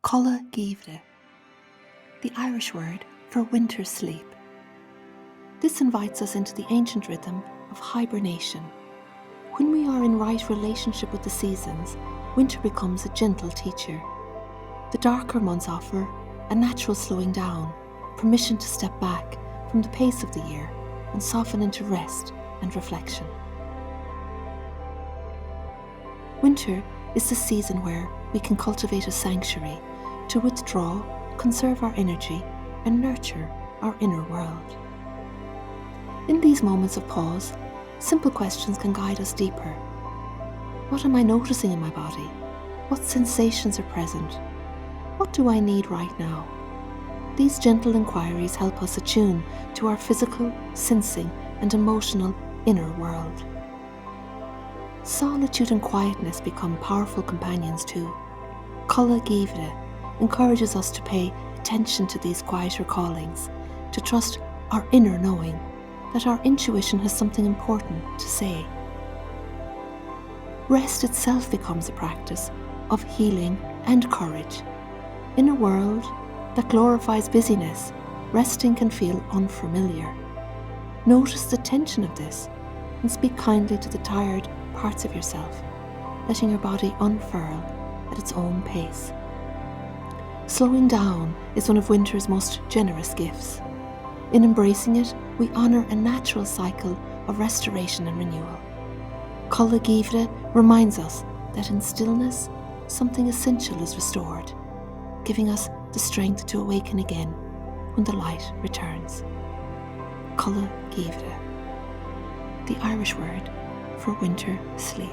Geimhridh, the Irish word for winter sleep. This invites us into the ancient rhythm of hibernation. When we are in right relationship with the seasons, winter becomes a gentle teacher. The darker months offer a natural slowing down, permission to step back from the pace of the year and soften into rest and reflection. Winter is the season where we can cultivate a sanctuary to withdraw, conserve our energy, and nurture our inner world. In these moments of pause, simple questions can guide us deeper. What am I noticing in my body? What sensations are present? What do I need right now? These gentle inquiries help us attune to our physical, sensing, and emotional inner world. Solitude and quietness become powerful companions too. Codladh encourages us to pay attention to these quieter callings, to trust our inner knowing that our intuition has something important to say. Rest itself becomes a practice of healing and courage. In a world that glorifies busyness, resting can feel unfamiliar. Notice the tension of this and speak kindly to the tired parts of yourself, letting your body unfurl at its own pace. Slowing down is one of winter's most generous gifts. In embracing it, we honour a natural cycle of restoration and renewal. Codladh reminds us that in stillness, something essential is restored, giving us the strength to awaken again when the light returns. Codladh, the Irish word for winter sleep.